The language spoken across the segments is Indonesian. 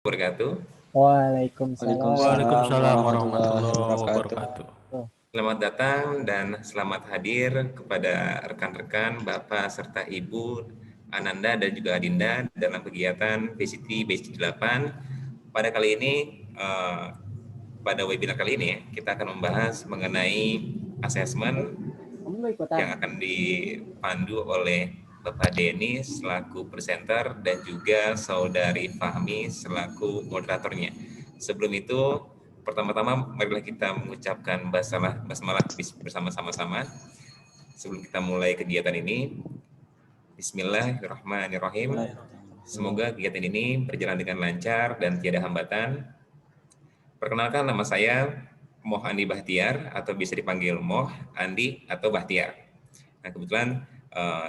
Wabarakatuh. Waalaikumsalam Waalaikumsalam warahmatullahi warahmatullahi wabarakatuh. wabarakatuh. Selamat datang dan selamat hadir kepada rekan-rekan, Bapak serta Ibu Ananda dan juga Adinda dalam kegiatan VCT Batch 8. Pada kali ini, pada webinar kali ini kita akan membahas mengenai asesmen Kamu mau ikutan? yang akan dipandu oleh Bapak Denny selaku presenter dan juga Saudari Fahmi selaku moderatornya. Sebelum itu, pertama-tama marilah kita mengucapkan basmalah bersama-sama sebelum kita mulai kegiatan ini. Bismillahirrahmanirrahim. Semoga kegiatan ini berjalan dengan lancar dan tiada hambatan. Perkenalkan, nama saya Moh Andi Bahtiar atau bisa dipanggil Moh, Andi atau Bahtiar. Nah, kebetulan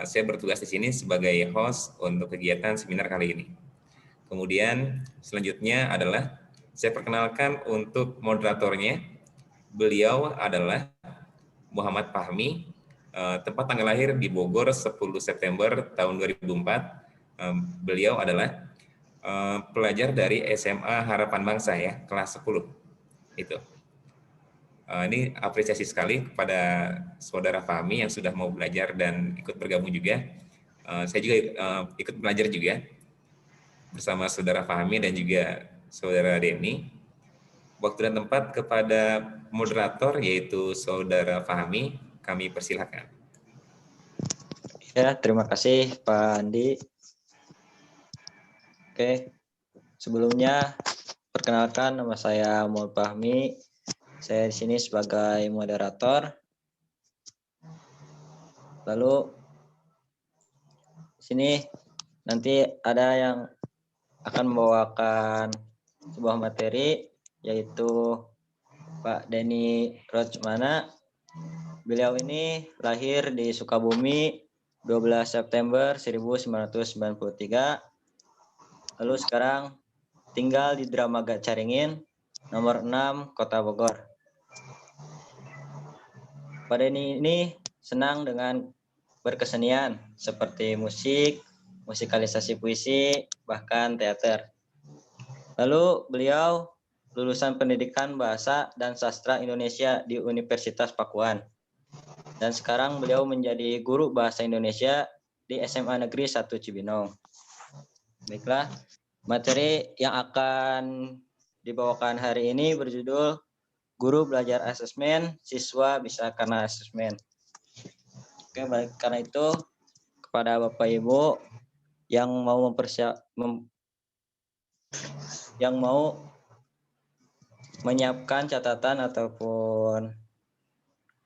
saya bertugas di sini sebagai host untuk kegiatan seminar kali ini. Kemudian selanjutnya adalah saya perkenalkan untuk moderatornya. Beliau adalah Muhammad Fahmi, tempat tanggal lahir di Bogor 10 September tahun 2004. Beliau adalah pelajar dari SMA Harapan Bangsa ya, kelas 10. Itu. Ini apresiasi sekali kepada Saudara Fahmi yang sudah mau belajar dan ikut bergabung juga. Saya juga ikut belajar juga bersama Saudara Fahmi dan juga Saudara Denny. Waktu dan tempat kepada moderator yaitu Saudara Fahmi, kami persilahkan. Ya, terima kasih Pak Andi. Oke, sebelumnya perkenalkan nama saya Muhammad Fahmi. Saya di sini sebagai moderator. Lalu di sini nanti ada yang akan membawakan sebuah materi yaitu Pak Denny Rojmana. Beliau ini lahir di Sukabumi 12 September 1993. Lalu sekarang tinggal di Dramaga Caringin, nomor 6, Kota Bogor. Pak Denny ini senang dengan berkesenian seperti musik, musikalisasi puisi, bahkan teater. Lalu beliau lulusan pendidikan Bahasa dan Sastra Indonesia di Universitas Pakuan. Dan sekarang beliau menjadi guru Bahasa Indonesia di SMA Negeri 1 Cibinong. Baiklah, materi yang akan dibawakan hari ini berjudul Guru Belajar Asesmen, Siswa Bisa Karena Asesmen. Oke, baik, karena itu kepada Bapak Ibu yang mau menyiapkan catatan ataupun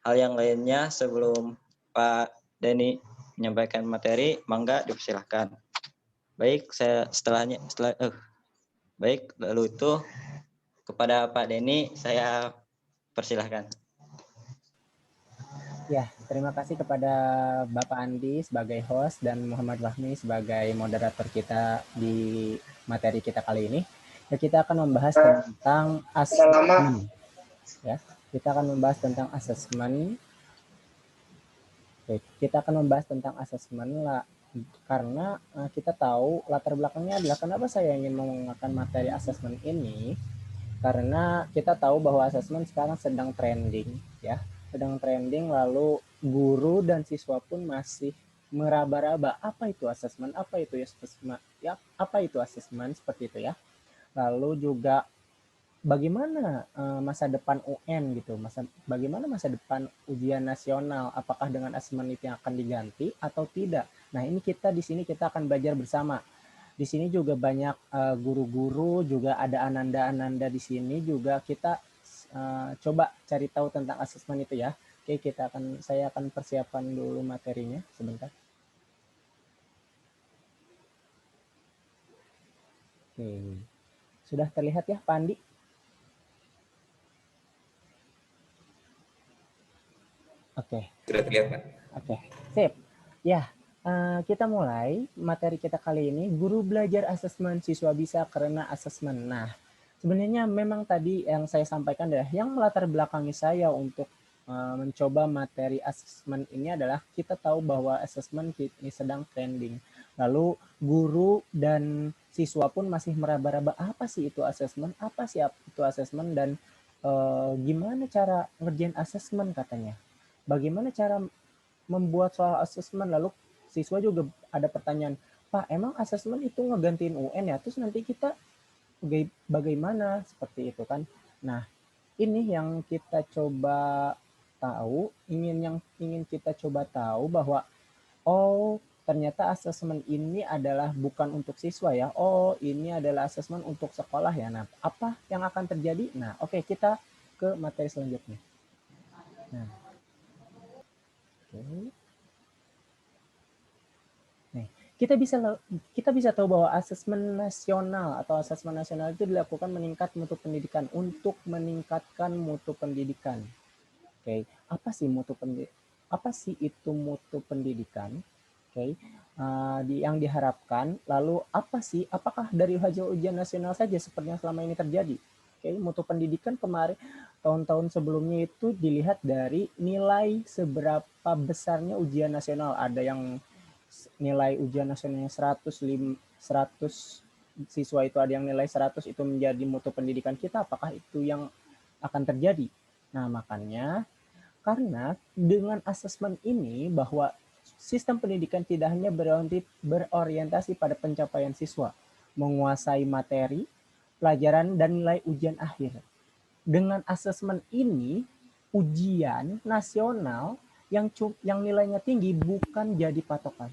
hal yang lainnya sebelum Pak Denny menyampaikan materi, mangga dipersilahkan. Baik, baik, lalu itu kepada Pak Denny saya persilahkan. Ya, terima kasih kepada Bapak Andi sebagai host dan Muhammad Fahmi sebagai moderator kita di materi kita kali ini. Ya, kita akan membahas tentang asesmen. Ya, kita akan membahas tentang asesmen. Kita akan membahas tentang asesmen lah, karena kita tahu latar belakangnya adalah kenapa saya ingin menggunakan materi asesmen ini, karena kita tahu bahwa asesmen sekarang sedang trending, ya. Sedang trending, lalu guru dan siswa pun masih meraba-raba apa itu asesmen, apa itu asesmen, ya, apa itu asesmen seperti itu ya. Lalu juga bagaimana masa depan UN gitu, bagaimana masa depan ujian nasional, apakah dengan asesmen itu yang akan diganti atau tidak. Nah, ini kita di sini kita akan belajar bersama. Di sini juga banyak guru-guru, juga ada ananda-ananda di sini juga kita coba cari tahu tentang asesmen itu ya. Oke, saya akan persiapkan dulu materinya sebentar. Oke. Sudah terlihat ya, Pak Andi? Oke. Sudah terlihat, Pak? Oke, sip. Ya, kita mulai materi kita kali ini, guru belajar asesmen, siswa bisa karena asesmen. Nah, sebenarnya memang tadi yang saya sampaikan adalah yang melatar belakangi saya untuk mencoba materi asesmen ini adalah kita tahu bahwa asesmen ini sedang trending. Lalu guru dan siswa pun masih meraba-raba apa sih itu asesmen, dan gimana cara ngerjain asesmen katanya. Bagaimana cara membuat soal asesmen, lalu siswa juga ada pertanyaan, Pak, emang asesmen itu ngegantiin UN ya? Terus nanti kita bagaimana? Seperti itu kan. Nah, ini yang kita coba tahu, ingin kita coba tahu bahwa oh, ternyata asesmen ini adalah bukan untuk siswa ya. Oh, ini adalah asesmen untuk sekolah ya. Nah, apa yang akan terjadi? Nah, oke, kita ke materi selanjutnya. Nah, oke. Nih, kita bisa tahu bahwa asesmen nasional atau asesmen nasional itu dilakukan untuk meningkatkan mutu pendidikan. Oke, apa sih itu mutu pendidikan? Oke, yang diharapkan. Lalu apakah dari hasil ujian nasional saja seperti yang selama ini terjadi? Oke, mutu pendidikan kemarin tahun-tahun sebelumnya itu dilihat dari nilai seberapa besarnya ujian nasional. Ada yang nilai ujian nasionalnya 100 siswa itu ada yang nilai 100 itu menjadi mutu pendidikan kita. Apakah itu yang akan terjadi? Nah, makanya karena dengan asesmen ini bahwa sistem pendidikan tidak hanya berorientasi pada pencapaian siswa, menguasai materi, pelajaran, dan nilai ujian akhir. Dengan asesmen ini, ujian nasional yang nilainya tinggi bukan jadi patokan.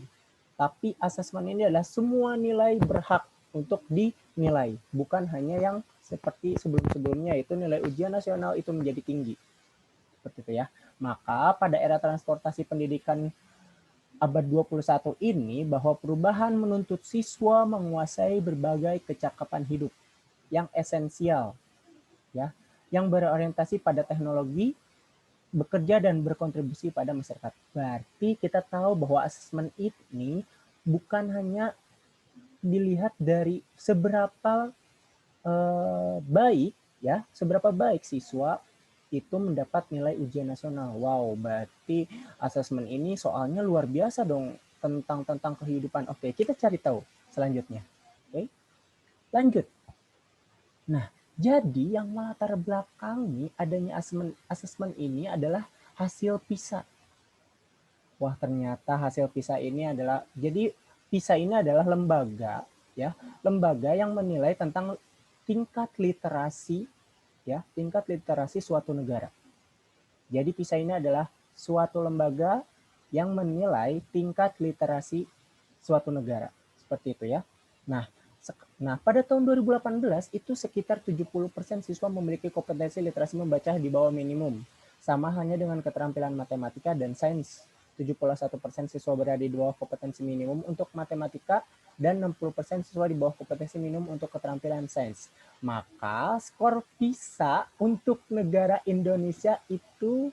Tapi asesmen ini adalah semua nilai berhak untuk dinilai, bukan hanya yang seperti sebelum-sebelumnya itu nilai ujian nasional itu menjadi tinggi. Seperti itu ya. Maka pada era transportasi pendidikan abad 21 ini bahwa perubahan menuntut siswa menguasai berbagai kecakapan hidup yang esensial ya, yang berorientasi pada teknologi, bekerja dan berkontribusi pada masyarakat. Berarti kita tahu bahwa asesmen ini bukan hanya dilihat dari seberapa baik siswa itu mendapat nilai ujian nasional. Wow, berarti asesmen ini soalnya luar biasa dong tentang kehidupan. Oke, kita cari tahu selanjutnya. Oke, lanjut. Nah, jadi yang melatar belakangi adanya asesmen ini adalah hasil PISA. Wah, ternyata hasil PISA ini adalah, jadi PISA ini adalah lembaga yang menilai tentang tingkat literasi suatu negara. Jadi PISA ini adalah suatu lembaga yang menilai tingkat literasi suatu negara. Seperti itu ya. Nah, pada tahun 2018 itu sekitar 70% siswa memiliki kompetensi literasi membaca di bawah minimum. Sama hanya dengan keterampilan matematika dan sains. 71% siswa berada di bawah kompetensi minimum untuk matematika dan 60% siswa di bawah kompetensi minimum untuk keterampilan sains. Maka skor PISA untuk negara Indonesia itu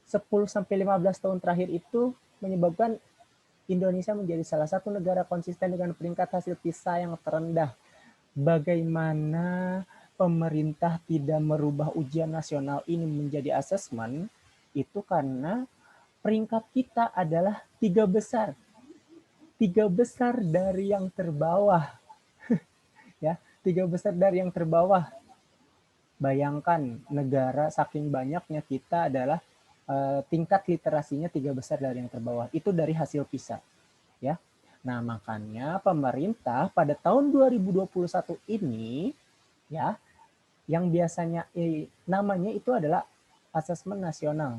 10-15 tahun terakhir itu menyebabkan Indonesia menjadi salah satu negara konsisten dengan peringkat hasil PISA yang terendah. Bagaimana pemerintah tidak merubah ujian nasional ini menjadi asesmen? Itu karena peringkat kita adalah 3 besar. 3 besar dari yang terbawah. Ya, 3 besar dari yang terbawah. Bayangkan negara saking banyaknya kita adalah tingkat literasinya 3 besar dari yang terbawah. Itu dari hasil PISA. Ya. Nah, makanya pemerintah pada tahun 2021 ini ya, yang biasanya namanya itu adalah asesmen nasional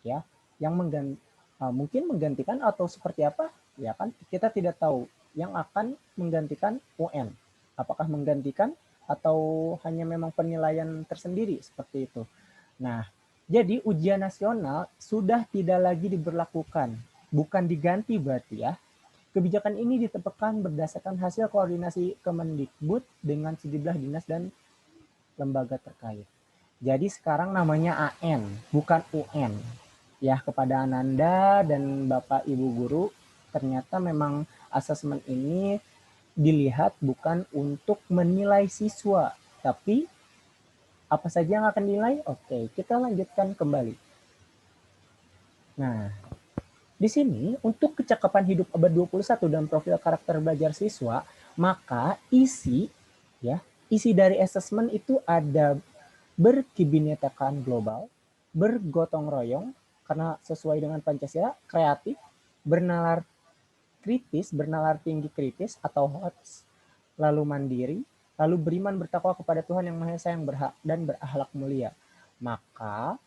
ya, yang mungkin menggantikan atau seperti apa ya kan kita tidak tahu, yang akan menggantikan UN. Apakah menggantikan atau hanya memang penilaian tersendiri seperti itu. Nah, jadi ujian nasional sudah tidak lagi diberlakukan, bukan diganti berarti ya. Kebijakan ini ditetapkan berdasarkan hasil koordinasi Kemendikbud dengan sejumlah dinas dan lembaga terkait. Jadi sekarang namanya AN, bukan UN. Ya, kepada Ananda dan Bapak Ibu Guru, ternyata memang asesmen ini dilihat bukan untuk menilai siswa, tapi apa saja yang akan dinilai? Oke, kita lanjutkan kembali. Nah, di sini untuk kecakapan hidup abad 21 dan profil karakter belajar siswa, Maka isi dari asesmen itu ada berkebinekaan global, bergotong royong karena sesuai dengan Pancasila, kreatif, bernalar kritis, bernalar tinggi kritis atau HOTS, lalu mandiri, lalu beriman bertakwa kepada Tuhan yang Maha Esa yang berhak dan berakhlak mulia. Maka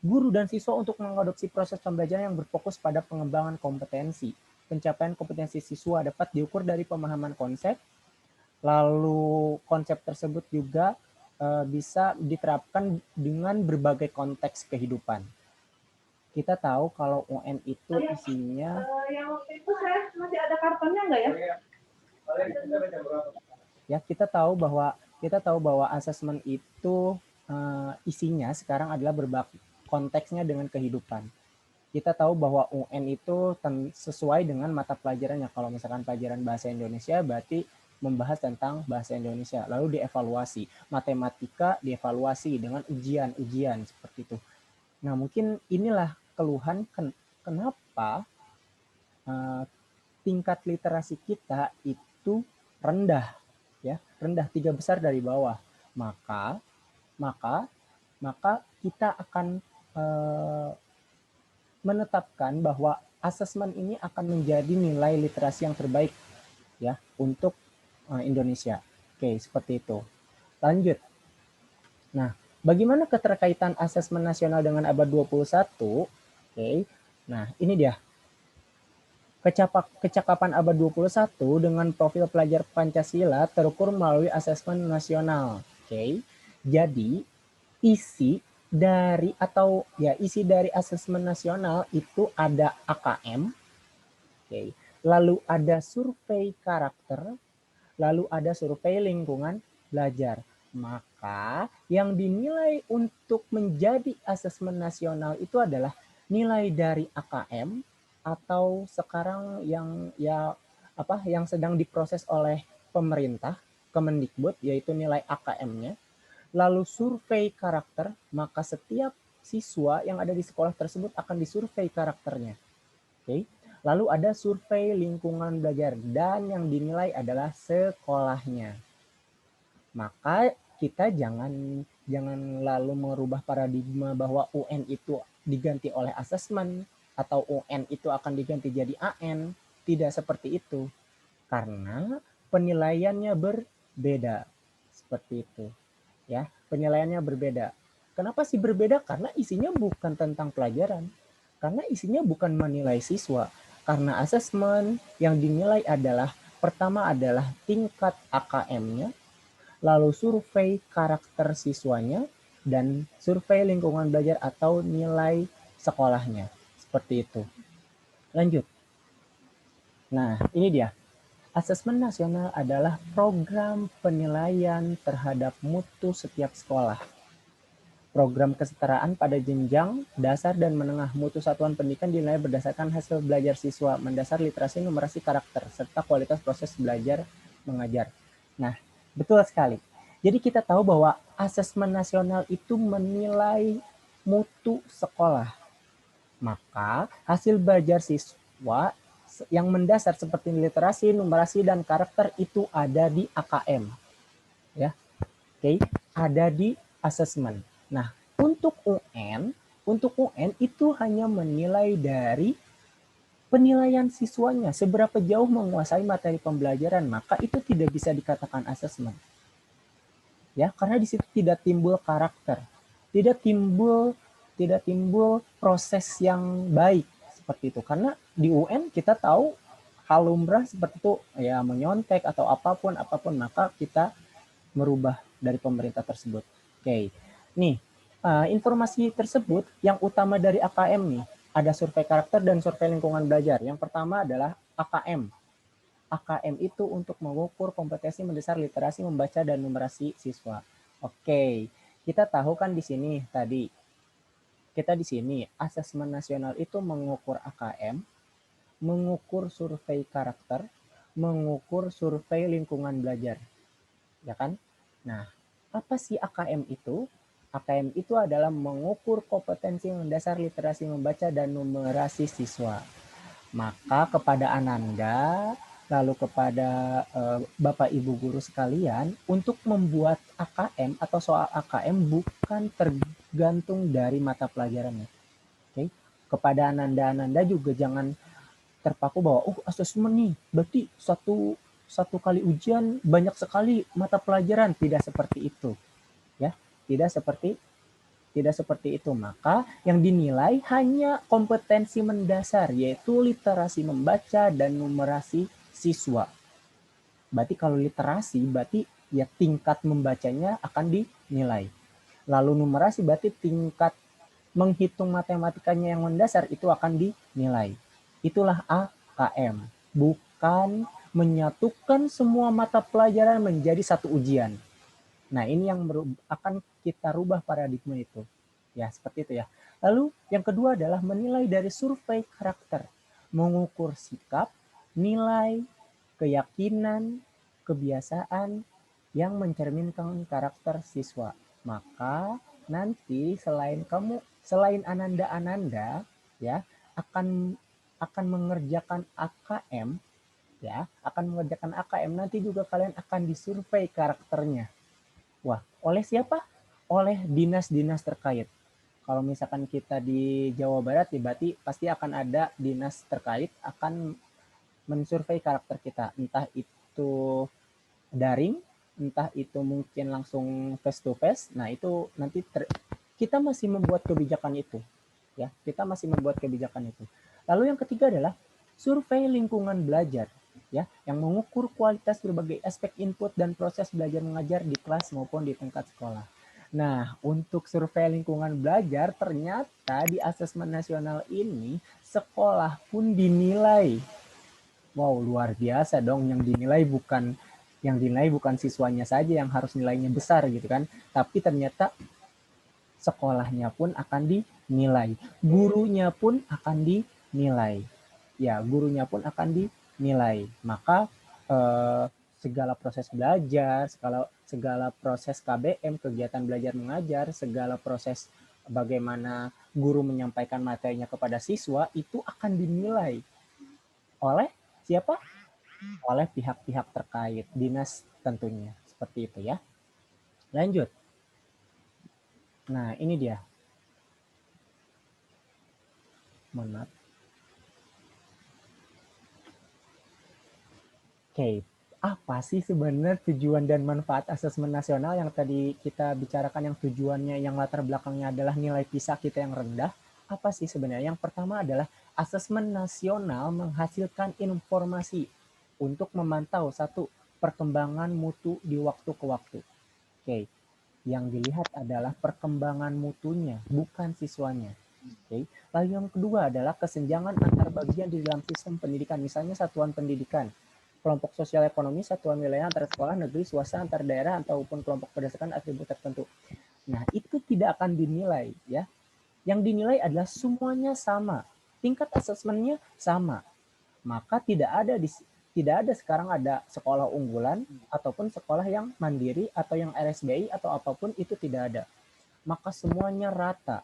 guru dan siswa untuk mengadopsi proses pembelajaran yang berfokus pada pengembangan kompetensi. Pencapaian kompetensi siswa dapat diukur dari pemahaman konsep, lalu konsep tersebut juga bisa diterapkan dengan berbagai konteks kehidupan. Kita tahu kalau UN itu isinya yang waktu itu saya masih ada kartonnya nggak ya? Kita tahu bahwa asesmen itu isinya sekarang adalah berbagai konteksnya dengan kehidupan. Kita tahu bahwa UN itu sesuai dengan mata pelajarannya. Kalau misalkan pelajaran bahasa Indonesia berarti membahas tentang bahasa Indonesia, lalu dievaluasi. Matematika dievaluasi dengan ujian-ujian seperti itu. Nah, mungkin inilah keluhan kenapa tingkat literasi kita itu rendah, rendah 3 besar dari bawah. Maka kita akan menetapkan bahwa asesmen ini akan menjadi nilai literasi yang terbaik untuk Indonesia. Oke, seperti itu. Lanjut. Nah, bagaimana keterkaitan asesmen nasional dengan abad 21? Oke. Nah, ini dia. Kecakapan abad 21 dengan profil pelajar Pancasila terukur melalui asesmen nasional. Oke. Jadi, isi dari asesmen nasional itu ada AKM. Oke. Lalu ada survei karakter, lalu ada survei lingkungan belajar. Maka yang dinilai untuk menjadi asesmen nasional itu adalah nilai dari AKM atau sekarang yang sedang diproses oleh pemerintah Kemendikbud, yaitu nilai AKM-nya. Lalu survei karakter, maka setiap siswa yang ada di sekolah tersebut akan disurvei karakternya. Oke. Lalu ada survei lingkungan belajar dan yang dinilai adalah sekolahnya. Maka kita jangan lalu merubah paradigma bahwa UN itu diganti oleh asesmen atau UN itu akan diganti jadi AN. Tidak seperti itu. Karena penilaiannya berbeda. Seperti itu. Penilaiannya berbeda. Kenapa sih berbeda? Karena isinya bukan tentang pelajaran. Karena isinya bukan menilai siswa. Karena asesmen yang dinilai adalah pertama adalah tingkat AKM-nya, lalu survei karakter siswanya, dan survei lingkungan belajar atau nilai sekolahnya. Seperti itu. Lanjut. Nah, ini dia. Asesmen nasional adalah program penilaian terhadap mutu setiap sekolah. Program kesetaraan pada jenjang dasar dan menengah mutu satuan pendidikan dinilai berdasarkan hasil belajar siswa, mendasar literasi, numerasi, karakter, serta kualitas proses belajar mengajar. Nah, betul sekali. Jadi kita tahu bahwa asesmen nasional itu menilai mutu sekolah. Maka hasil belajar siswa yang mendasar seperti literasi, numerasi, dan karakter itu ada di AKM. Oke, ada di asesmen. Nah, untuk UN itu hanya menilai dari penilaian siswanya, seberapa jauh menguasai materi pembelajaran, maka itu tidak bisa dikatakan asesmen. Karena di situ tidak timbul karakter, tidak timbul proses yang baik seperti itu. Karena di UN kita tahu hal lumrah seperti itu, menyontek atau apapun, maka kita merubah dari pemerintah tersebut. Oke. Nih, informasi tersebut yang utama dari AKM nih, ada survei karakter dan survei lingkungan belajar. Yang pertama adalah AKM. AKM itu untuk mengukur kompetensi mendasar literasi, membaca, dan numerasi siswa. Oke, kita tahu kan di sini tadi, asesmen nasional itu mengukur AKM, mengukur survei karakter, mengukur survei lingkungan belajar. Ya kan? Nah, apa sih AKM itu? AKM itu adalah mengukur kompetensi mendasar literasi membaca dan numerasi siswa. Maka kepada Ananda, lalu kepada Bapak Ibu guru sekalian, untuk membuat AKM atau soal AKM bukan tergantung dari mata pelajarannya. Oke. Kepada Ananda juga jangan terpaku bahwa asesmen nih berarti satu kali ujian banyak sekali mata pelajaran. Tidak seperti itu, ya. Tidak seperti itu. Maka yang dinilai hanya kompetensi mendasar, yaitu literasi membaca dan numerasi siswa. Berarti kalau literasi berarti ya tingkat membacanya akan dinilai. Lalu numerasi berarti tingkat menghitung matematikanya yang mendasar itu akan dinilai. Itulah AKM, bukan menyatukan semua mata pelajaran menjadi satu ujian. Nah, ini yang akan kita rubah paradigma itu. Ya, seperti itu ya. Lalu yang kedua adalah menilai dari survei karakter. Mengukur sikap, nilai, keyakinan, kebiasaan yang mencerminkan karakter siswa. Maka nanti selain Ananda ya akan mengerjakan AKM nanti juga kalian akan disurvei karakternya. Wah, oleh siapa? Oleh dinas-dinas terkait. Kalau misalkan kita di Jawa Barat, ya berarti pasti akan ada dinas terkait akan mensurvei karakter kita. Entah itu daring, entah itu mungkin langsung face to face. Nah, itu nanti kita masih membuat kebijakan itu. Ya, kita masih membuat kebijakan itu. Lalu yang ketiga adalah survei lingkungan belajar. Ya, yang mengukur kualitas berbagai aspek input dan proses belajar mengajar di kelas maupun di tingkat sekolah. Nah, untuk survei lingkungan belajar ternyata di asesmen nasional ini sekolah pun dinilai. Wow, luar biasa dong, yang dinilai bukan siswanya saja yang harus nilainya besar gitu kan, tapi ternyata sekolahnya pun akan dinilai, gurunya pun akan dinilai. Ya, gurunya pun akan dinilai. Maka segala proses belajar, segala proses KBM, kegiatan belajar mengajar, segala proses bagaimana guru menyampaikan materinya kepada siswa itu akan dinilai oleh siapa? Oleh pihak-pihak terkait, dinas tentunya. Seperti itu ya. Lanjut. Nah, ini dia. Mohon maaf. Oke, apa sih sebenarnya tujuan dan manfaat asesmen nasional yang tadi kita bicarakan, yang tujuannya, yang latar belakangnya adalah nilai PISA kita yang rendah? Apa sih sebenarnya? Yang pertama adalah asesmen nasional menghasilkan informasi untuk memantau satu, perkembangan mutu di waktu ke waktu. Oke, yang dilihat adalah perkembangan mutunya, bukan siswanya. Oke. Lalu yang kedua adalah kesenjangan antar bagian di dalam sistem pendidikan, misalnya satuan pendidikan, kelompok sosial ekonomi, satuan wilayah antar sekolah, negeri, swasta, antar daerah, ataupun kelompok berdasarkan atribut tertentu. Nah, itu tidak akan dinilai ya. Yang dinilai adalah semuanya sama, tingkat asesmennya sama. Maka tidak ada sekarang ada sekolah unggulan ataupun sekolah yang mandiri atau yang RSBI atau apapun, itu tidak ada. Maka semuanya rata.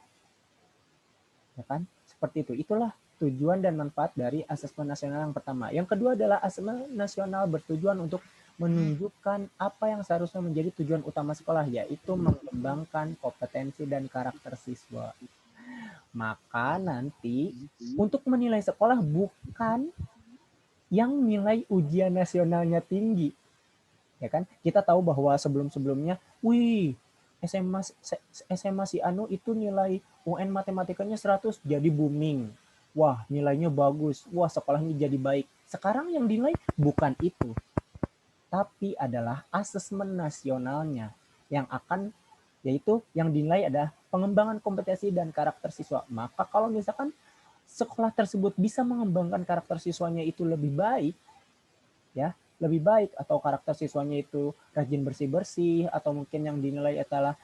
Ya kan? Seperti itu. Itulah tujuan dan manfaat dari asesmen nasional yang pertama. Yang kedua adalah asesmen nasional bertujuan untuk menunjukkan apa yang seharusnya menjadi tujuan utama sekolah, yaitu mengembangkan kompetensi dan karakter siswa. Maka nanti untuk menilai sekolah bukan yang nilai ujian nasionalnya tinggi. Ya kan? Kita tahu bahwa sebelum-sebelumnya, SMA si Anu itu nilai UN matematikanya 100, jadi booming. Wah, nilainya bagus. Wah, sekolahnya jadi baik. Sekarang yang dinilai bukan itu, tapi adalah asesmen nasionalnya yang akan, yaitu yang dinilai adalah pengembangan kompetensi dan karakter siswa. Maka kalau misalkan sekolah tersebut bisa mengembangkan karakter siswanya itu lebih baik, ya, lebih baik, atau karakter siswanya itu rajin bersih-bersih, atau mungkin yang dinilai adalah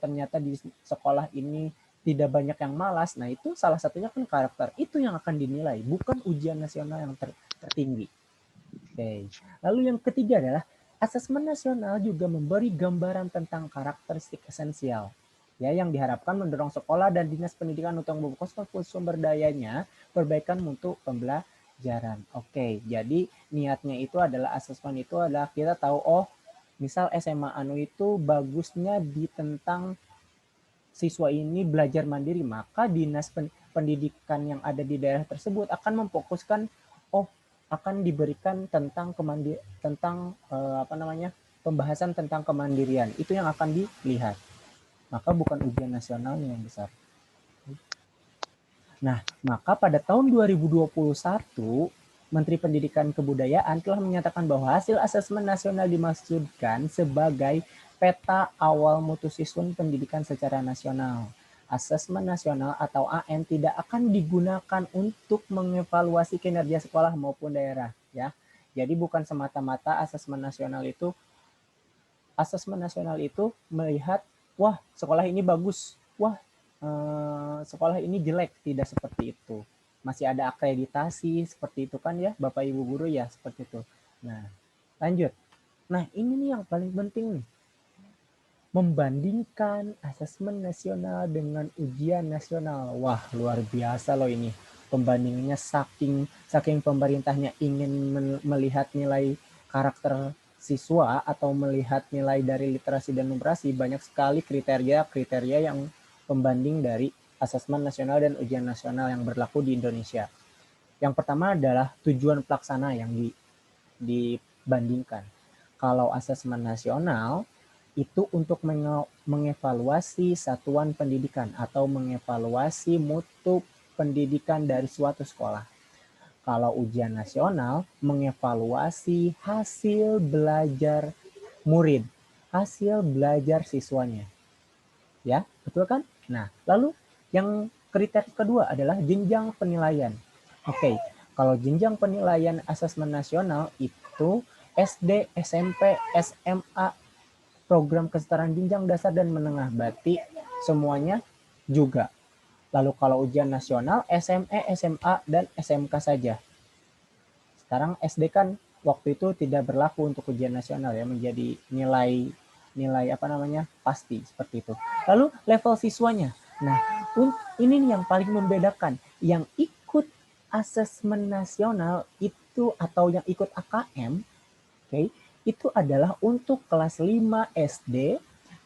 ternyata di sekolah ini tidak banyak yang malas. Nah, itu salah satunya kan karakter. Itu yang akan dinilai, bukan ujian nasional yang tertinggi. Oke. Lalu yang ketiga adalah asesmen nasional juga memberi gambaran tentang karakteristik esensial, ya, yang diharapkan mendorong sekolah dan dinas pendidikan untuk memfokuskan sumber dayanya perbaikan mutu pelajaran. Oke, jadi niatnya itu adalah asesmen itu adalah kita tahu, oh misal SMA Anu itu bagusnya di tentang siswa ini belajar mandiri, maka dinas pendidikan yang ada di daerah tersebut akan memfokuskan, oh akan diberikan tentang pembahasan tentang kemandirian. Itu yang akan dilihat. Maka bukan ujian nasionalnya yang besar. Nah, maka pada tahun 2021, Menteri Pendidikan Kebudayaan telah menyatakan bahwa hasil asesmen nasional dimaksudkan sebagai peta awal mutu susun pendidikan secara nasional. Asesmen nasional atau AN tidak akan digunakan untuk mengevaluasi kinerja sekolah maupun daerah, ya. Jadi bukan semata-mata asesmen nasional itu melihat, wah sekolah ini bagus, wah sekolah ini jelek, tidak seperti itu. Masih ada akreditasi seperti itu kan ya, Bapak Ibu guru ya, seperti itu. Nah, lanjut. Nah, ini nih yang paling penting nih. Membandingkan asesmen nasional dengan ujian nasional. Wah, luar biasa loh ini. Pembandingannya saking pemerintahnya ingin melihat nilai karakter siswa atau melihat nilai dari literasi dan numerasi, banyak sekali kriteria yang pembanding dari asesmen nasional dan ujian nasional yang berlaku di Indonesia. Yang pertama adalah tujuan pelaksana yang dibandingkan. Kalau asesmen nasional itu untuk mengevaluasi satuan pendidikan atau mengevaluasi mutu pendidikan dari suatu sekolah. Kalau ujian nasional mengevaluasi hasil belajar murid, hasil belajar siswanya. Ya, betul kan? Nah, lalu yang kriteria kedua adalah jenjang penilaian. Oke, kalau jenjang penilaian asesmen nasional itu SD, SMP, SMA, program kesetaraan jenjang dasar dan menengah, berarti semuanya juga. Lalu kalau ujian nasional SME, SMA, dan SMK saja. Sekarang SD kan waktu itu tidak berlaku untuk ujian nasional ya, menjadi nilai pasti seperti itu. Lalu level siswanya. Nah, ini nih yang paling membedakan. Yang ikut asesmen nasional itu atau yang ikut AKM, oke, itu adalah untuk kelas 5 SD,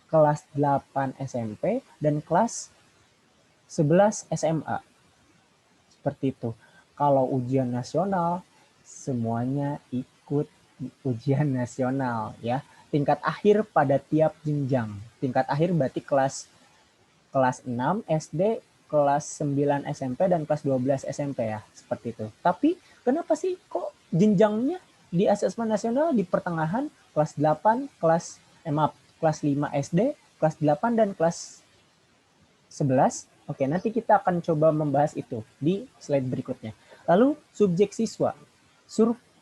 kelas 8 SMP, dan kelas 11 SMA. Seperti itu. Kalau ujian nasional, semuanya ikut ujian nasional ya. Tingkat akhir pada tiap jenjang. Tingkat akhir berarti kelas 6 SD, kelas 9 SMP, dan kelas 12 SMP ya. Seperti itu. Tapi kenapa sih kok jenjangnya di asesmen nasional di pertengahan, kelas 8, kelas 5 SD, kelas 8, dan kelas 11? Oke, nanti kita akan coba membahas itu di slide berikutnya. Lalu subjek siswa.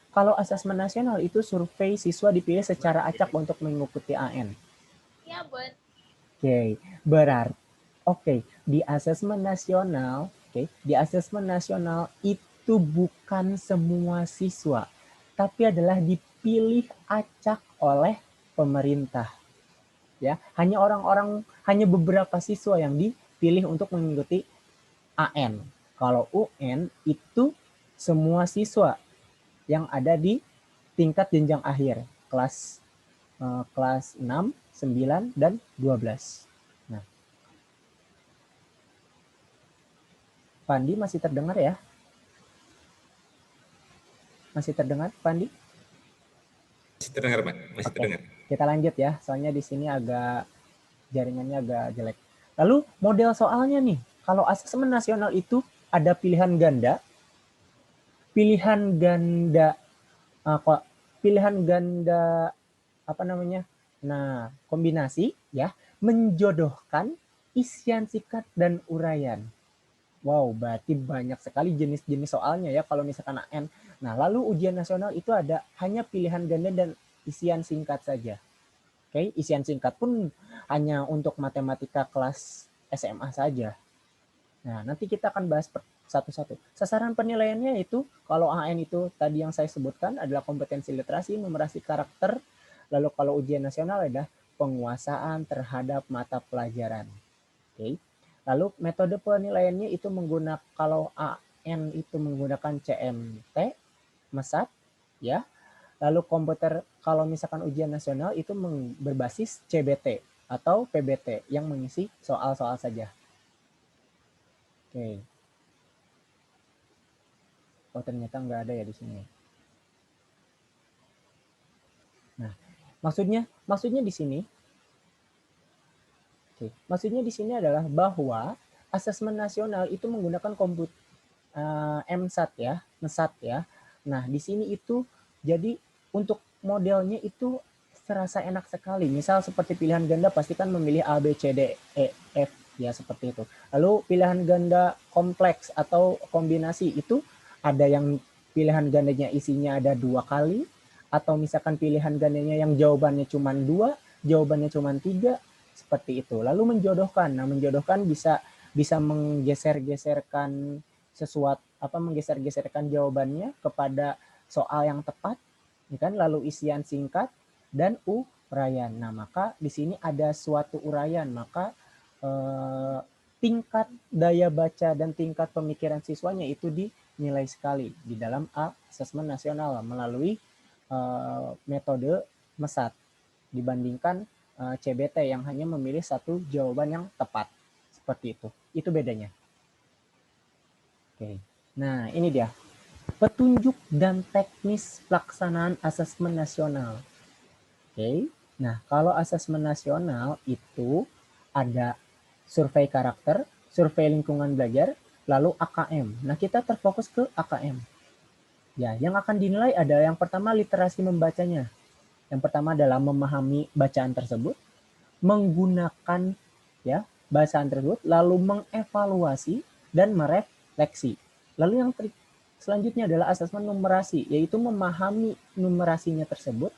Kalau asesmen nasional itu survei siswa dipilih secara acak untuk mengikuti AN. Iya, buat. Oke, di asesmen nasional itu bukan semua siswa, tapi adalah dipilih acak oleh pemerintah. Ya, hanya beberapa siswa yang dipilih untuk mengikuti AN. Kalau UN itu semua siswa yang ada di tingkat jenjang akhir, kelas 6, 9, dan 12. Nah, Pandi masih terdengar ya? Masih terdengar, Pandi? Masih terdengar, Pak. Masih terdengar. Kita lanjut ya, soalnya di sini jaringannya agak jelek. Lalu model soalnya nih, kalau asesmen nasional itu ada pilihan ganda kombinasi ya, menjodohkan isian singkat dan uraian. Wow, berarti banyak sekali jenis-jenis soalnya ya kalau misalkan AN. Nah, lalu ujian nasional itu ada hanya pilihan ganda dan isian singkat saja. Oke, isian singkat pun hanya untuk matematika kelas SMA saja. Nah, nanti kita akan bahas satu-satu. Sasaran penilaiannya itu, kalau AN itu tadi yang saya sebutkan adalah kompetensi literasi, numerasi, karakter. Lalu kalau ujian nasional adalah penguasaan terhadap mata pelajaran. Oke. Lalu metode penilaiannya itu menggunakan, kalau UN itu menggunakan CMT, MESAT, ya. Lalu komputer kalau misalkan ujian nasional itu berbasis CBT atau PBT yang mengisi soal-soal saja. Oke. Oh ternyata nggak ada ya di sini. Nah, maksudnya di sini, maksudnya di sini adalah bahwa asesmen nasional itu menggunakan MSAT ya, MESAT ya. Nah, di sini itu jadi untuk modelnya itu terasa enak sekali. Misal seperti pilihan ganda pastikan memilih A, B, C, D, E, F ya seperti itu. Lalu pilihan ganda kompleks atau kombinasi itu ada yang pilihan gandanya isinya ada 2 kali, atau misalkan pilihan gandanya yang jawabannya cuma 2, jawabannya cuma 3, seperti itu. Lalu menjodohkan. Nah, menjodohkan bisa menggeser-geserkan sesuatu, menggeser-geserkan jawabannya kepada soal yang tepat, ya kan? Lalu isian singkat dan uraian. Nah, maka di sini ada suatu uraian, maka tingkat daya baca dan tingkat pemikiran siswanya itu dinilai sekali di dalam asesmen nasional melalui metode MESAT dibandingkan CBT yang hanya memilih satu jawaban yang tepat. Seperti itu. Itu bedanya. Oke. Nah, ini dia. Petunjuk dan teknis pelaksanaan asesmen nasional. Oke. Nah, kalau asesmen nasional itu ada survei karakter, survei lingkungan belajar, lalu AKM. Nah, kita terfokus ke AKM. Ya, yang akan dinilai ada yang pertama literasi membacanya. Yang pertama adalah memahami bacaan tersebut, menggunakan ya bacaan tersebut, lalu mengevaluasi dan merefleksi. Lalu yang selanjutnya adalah asesmen numerasi, yaitu memahami numerasinya tersebut,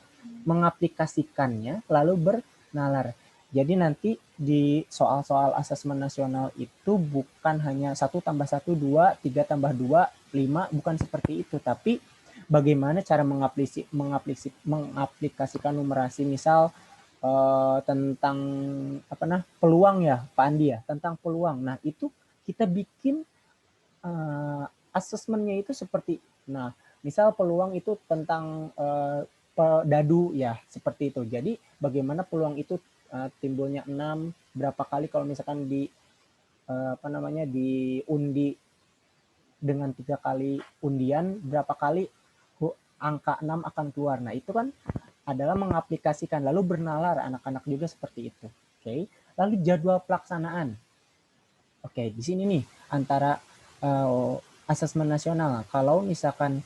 mengaplikasikannya, lalu bernalar. Jadi nanti di soal-soal asesmen nasional itu bukan hanya 1 tambah 1, 2, 3 tambah 2, 5, bukan seperti itu. Tapi bagaimana cara mengaplikasikan numerasi, misal tentang peluang ya Pak Andi ya, tentang peluang. Nah itu kita bikin asesmennya itu seperti, nah misal peluang itu tentang dadu ya seperti itu. Jadi bagaimana peluang itu timbulnya 6, berapa kali kalau misalkan di diundi dengan 3 kali undian, berapa kali angka 6 akan keluar. Nah itu kan adalah mengaplikasikan, lalu bernalar anak-anak juga seperti itu. Oke. Lalu jadwal pelaksanaan. Oke, di sini nih antara asesmen nasional. Kalau misalkan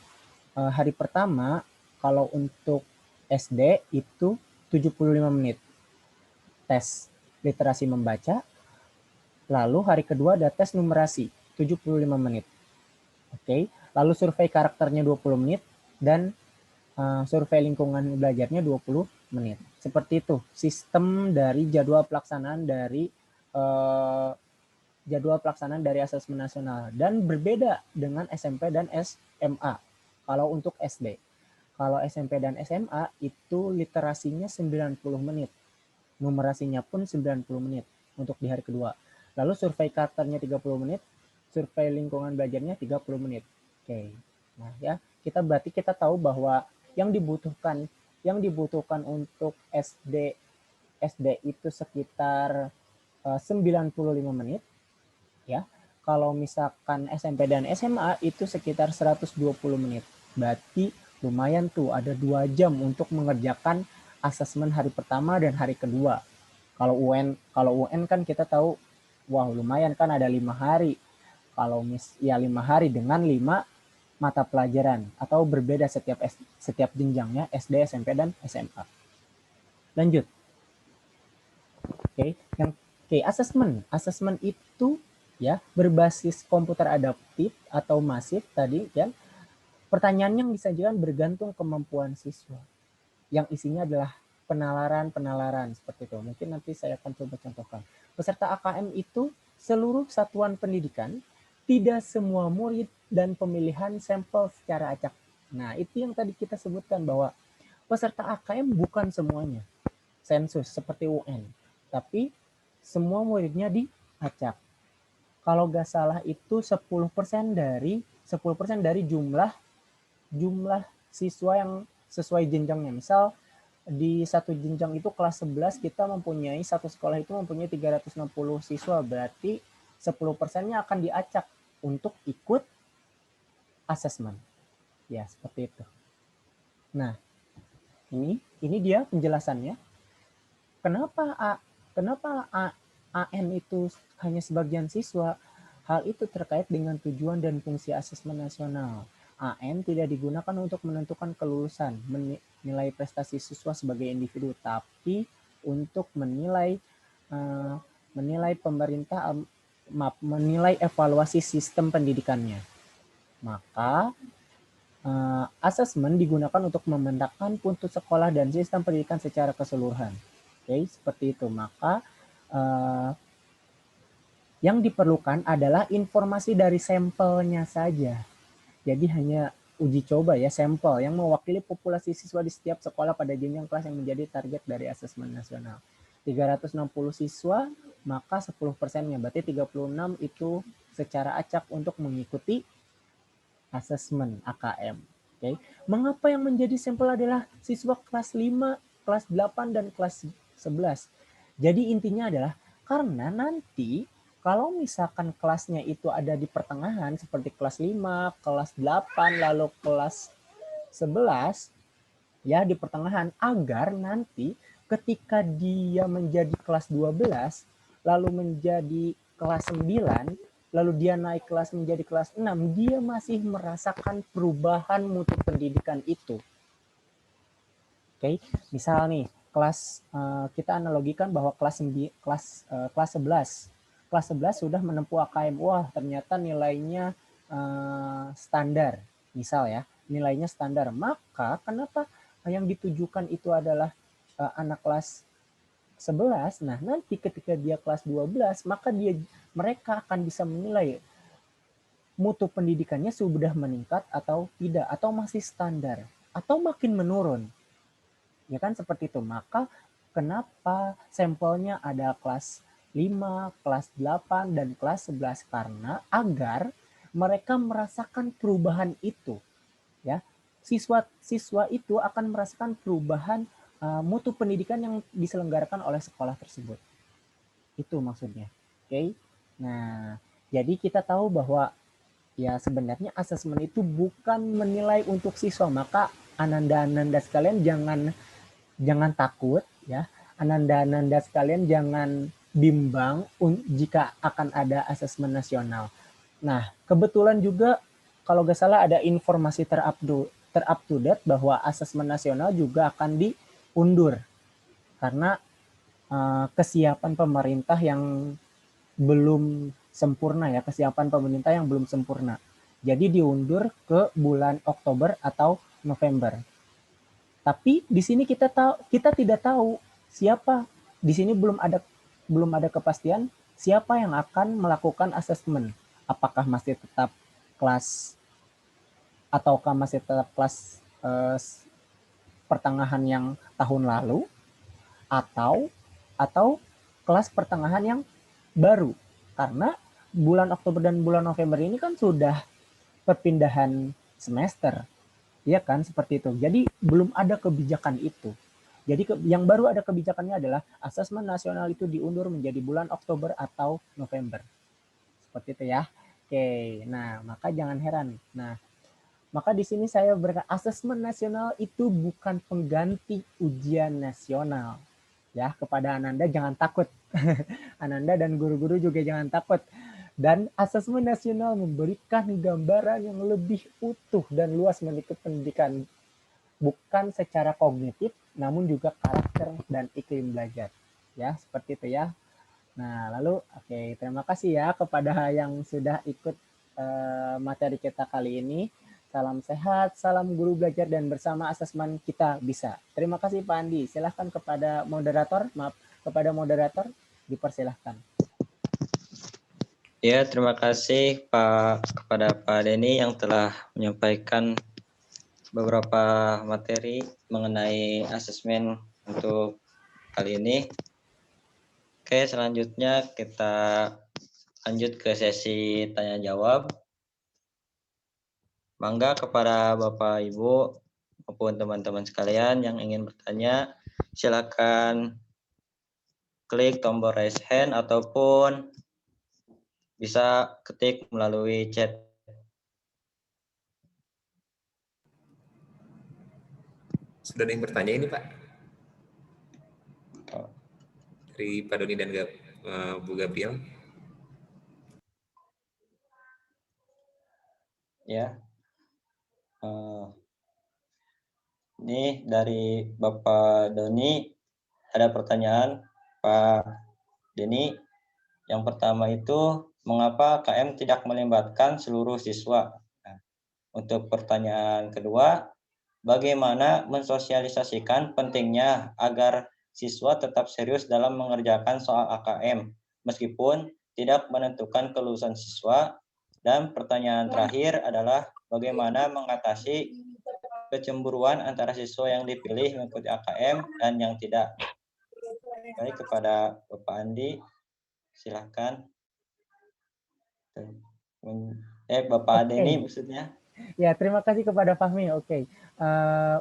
hari pertama, kalau untuk SD itu 75 menit tes literasi membaca. Lalu hari kedua ada tes numerasi 75 menit. Oke. Lalu survei karakternya 20 menit dan survei lingkungan belajarnya 20 menit. Seperti itu sistem dari jadwal pelaksanaan dari asesmen nasional, dan berbeda dengan SMP dan SMA. Kalau untuk SD, kalau SMP dan SMA itu literasinya 90 menit, numerasinya pun 90 menit untuk di hari kedua. Lalu survei karakternya 30 menit, survei lingkungan belajarnya 30 menit. Oke. Nah, ya, berarti kita tahu bahwa yang dibutuhkan untuk SD itu sekitar 95 menit ya. Kalau misalkan SMP dan SMA itu sekitar 120 menit. Berarti lumayan tuh, ada 2 jam untuk mengerjakan asesmen hari pertama dan hari kedua. Kalau UN kan kita tahu, wow lumayan kan, ada 5 hari. Kalau 5 hari dengan 5 mata pelajaran, atau berbeda setiap jenjangnya SD, SMP dan SMA. Lanjut. Oke, asesmen itu ya berbasis komputer adaptif atau masif tadi ya. Pertanyaan yang disajikan bergantung kemampuan siswa. Yang isinya adalah penalaran seperti itu. Mungkin nanti saya akan coba contohkan. Peserta AKM itu seluruh satuan pendidikan, tidak semua murid, dan pemilihan sampel secara acak. Nah, itu yang tadi kita sebutkan bahwa peserta AKM bukan semuanya sensus seperti UN, tapi semua muridnya diacak. Kalau nggak salah itu 10% dari 10% dari jumlah siswa yang sesuai jenjangnya. Misal di satu jenjang itu kelas 11 kita mempunyai, satu sekolah itu mempunyai 360 siswa, berarti 10%-nya akan diacak untuk ikut asesmen. Ya, seperti itu. Nah, ini dia penjelasannya. Kenapa AN itu hanya sebagian siswa? Hal itu terkait dengan tujuan dan fungsi asesmen nasional. AN tidak digunakan untuk menentukan kelulusan, menilai prestasi siswa sebagai individu, tapi untuk menilai evaluasi sistem pendidikannya. Maka asesmen digunakan untuk memetakan puntu sekolah dan sistem pendidikan secara keseluruhan. Oke, seperti itu. Maka yang diperlukan adalah informasi dari sampelnya saja. Jadi hanya uji coba ya, sampel yang mewakili populasi siswa di setiap sekolah pada jenjang kelas yang menjadi target dari asesmen nasional. 360 siswa, maka 10%-nya, berarti 36 itu secara acak untuk mengikuti asesmen AKM. Okay. Mengapa yang menjadi sampel adalah siswa kelas 5, kelas 8, dan kelas 11? Jadi intinya adalah karena nanti kalau misalkan kelasnya itu ada di pertengahan seperti kelas 5, kelas 8, lalu kelas 11, ya di pertengahan, agar nanti ketika dia menjadi kelas 12, lalu menjadi kelas 9, lalu dia naik kelas menjadi kelas 6, dia masih merasakan perubahan mutu pendidikan itu. Oke, misal nih, kita analogikan bahwa kelas 11 sudah menempuh AKM. Wah, ternyata nilainya standar, misal ya, nilainya standar. Maka kenapa yang ditujukan itu adalah anak kelas 11? Nah, nanti ketika dia kelas 12, maka mereka akan bisa menilai mutu pendidikannya sudah meningkat atau tidak, atau masih standar, atau makin menurun. Ya kan, seperti itu. Maka kenapa sampelnya ada kelas 5, kelas 8, dan kelas 11? Karena agar mereka merasakan perubahan itu. Ya, siswa itu akan merasakan perubahan mutu pendidikan yang diselenggarakan oleh sekolah tersebut. Itu maksudnya. Oke. Nah, jadi kita tahu bahwa ya sebenarnya asesmen itu bukan menilai untuk siswa. Maka Ananda sekalian jangan takut ya. Ananda sekalian jangan bimbang jika akan ada asesmen nasional. Nah, kebetulan juga kalau nggak salah ada informasi ter-up to date bahwa asesmen nasional juga akan diundur karena kesiapan pemerintah yang belum sempurna ya, kesiapan pemerintah yang belum sempurna. Jadi diundur ke bulan Oktober atau November. Tapi di sini kita tidak tahu siapa. Di sini belum ada kepastian siapa yang akan melakukan asesmen. Apakah masih tetap kelas ataukah masih tetap kelas pertengahan yang tahun lalu atau kelas pertengahan yang baru, karena bulan Oktober dan bulan November ini kan sudah perpindahan semester, ya kan, seperti itu. Jadi belum ada kebijakan itu. Jadi yang baru ada kebijakannya adalah asesmen nasional itu diundur menjadi bulan Oktober atau November, seperti itu ya. Oke, nah maka jangan heran. Nah, maka di sini saya berkata asesmen nasional itu bukan pengganti ujian nasional. Ya, kepada Ananda jangan takut. Ananda dan guru-guru juga jangan takut. Dan asesmen nasional memberikan gambaran yang lebih utuh dan luas mengenai pendidikan. Bukan secara kognitif, namun juga karakter dan iklim belajar. Ya, seperti itu ya. Nah, lalu terima kasih ya kepada yang sudah ikut materi kita kali ini. Salam sehat, salam guru belajar, dan bersama asesmen kita bisa. Terima kasih Pak Andi. Silahkan kepada moderator, dipersilahkan. Ya, terima kasih kepada Pak Denny yang telah menyampaikan beberapa materi mengenai asesmen untuk kali ini. Oke, selanjutnya kita lanjut ke sesi tanya jawab. Mangga kepada Bapak Ibu maupun teman-teman sekalian yang ingin bertanya, silakan klik tombol raise hand ataupun bisa ketik melalui chat. Sudah ada yang bertanya ini Pak? Oh. Dari Pak Doni dan Bu Gabriel. Ya. Ini dari Bapak Doni ada pertanyaan Pak Deni. Yang pertama itu, mengapa KM tidak melibatkan seluruh siswa? Nah, untuk pertanyaan kedua, bagaimana mensosialisasikan pentingnya agar siswa tetap serius dalam mengerjakan soal AKM meskipun tidak menentukan kelulusan siswa? Dan pertanyaan terakhir adalah bagaimana mengatasi kecemburuan antara siswa yang dipilih mengikuti AKM dan yang tidak? Baik, kepada Bapak Andi, silahkan. Bapak Deni maksudnya. Ya, terima kasih kepada Fahmi. Oke.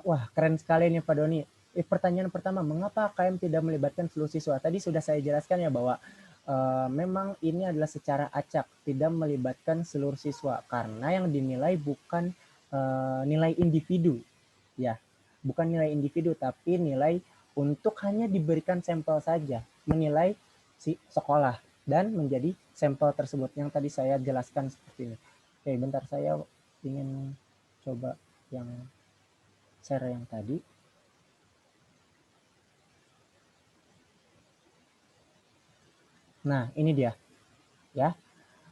Wah, keren sekali nih Pak Doni. Pertanyaan pertama, mengapa KM tidak melibatkan seluruh siswa? Tadi sudah saya jelaskan ya bahwa memang ini adalah secara acak, tidak melibatkan seluruh siswa karena yang dinilai bukan nilai individu, ya, bukan nilai individu, tapi nilai untuk hanya diberikan sampel saja, menilai si sekolah dan menjadi sampel tersebut yang tadi saya jelaskan seperti ini. Oke, bentar saya ingin coba yang share yang tadi. Nah, ini dia. Ya.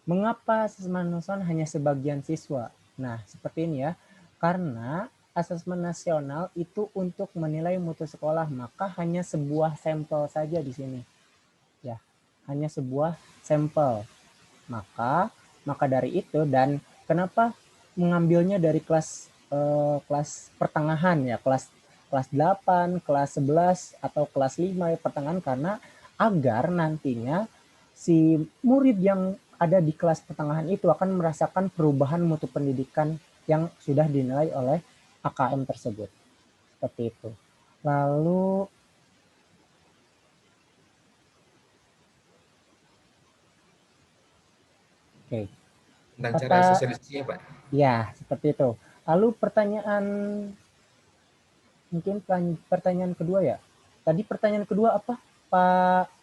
Mengapa asesmen nasional hanya sebagian siswa? Nah, seperti ini ya. Karena asesmen nasional itu untuk menilai mutu sekolah, maka hanya sebuah sampel saja di sini. Ya, hanya sebuah sampel. Maka dari itu, dan kenapa mengambilnya dari kelas pertengahan ya, kelas 8, kelas 11 atau kelas 5 ya, pertengahan, karena agar nantinya si murid yang ada di kelas pertengahan itu akan merasakan perubahan mutu pendidikan yang sudah dinilai oleh AKM tersebut. Seperti itu. Lalu oke. Tentang cara sosialisasinya Pak. Ya, seperti itu. Lalu pertanyaan kedua ya. Tadi pertanyaan kedua apa, Pak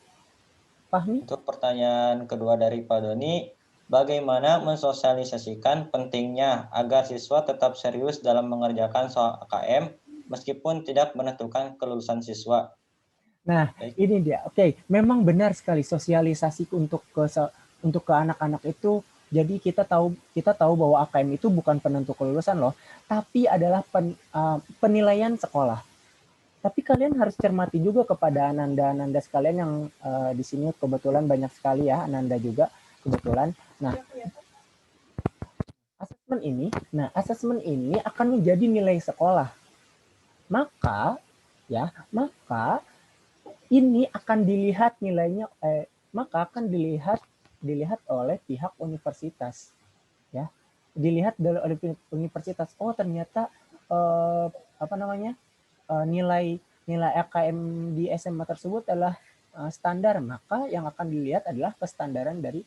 Fahmi? Untuk pertanyaan kedua dari Pak Doni, bagaimana mensosialisasikan pentingnya agar siswa tetap serius dalam mengerjakan soal AKM meskipun tidak menentukan kelulusan siswa? Nah, Baik. ini dia. Oke, memang benar sekali sosialisasi untuk ke anak-anak itu. Jadi kita tahu bahwa AKM itu bukan penentu kelulusan loh, tapi adalah penilaian sekolah. Tapi kalian harus cermati juga kepada ananda-ananda sekalian yang di sini kebetulan banyak sekali ya, ananda juga kebetulan. Nah, asesmen ini akan menjadi nilai sekolah. Maka ini akan dilihat nilainya, maka akan dilihat oleh pihak universitas, ya, dilihat oleh universitas. Oh ternyata nilai AKM di SMA tersebut adalah standar, maka yang akan dilihat adalah kestandaran dari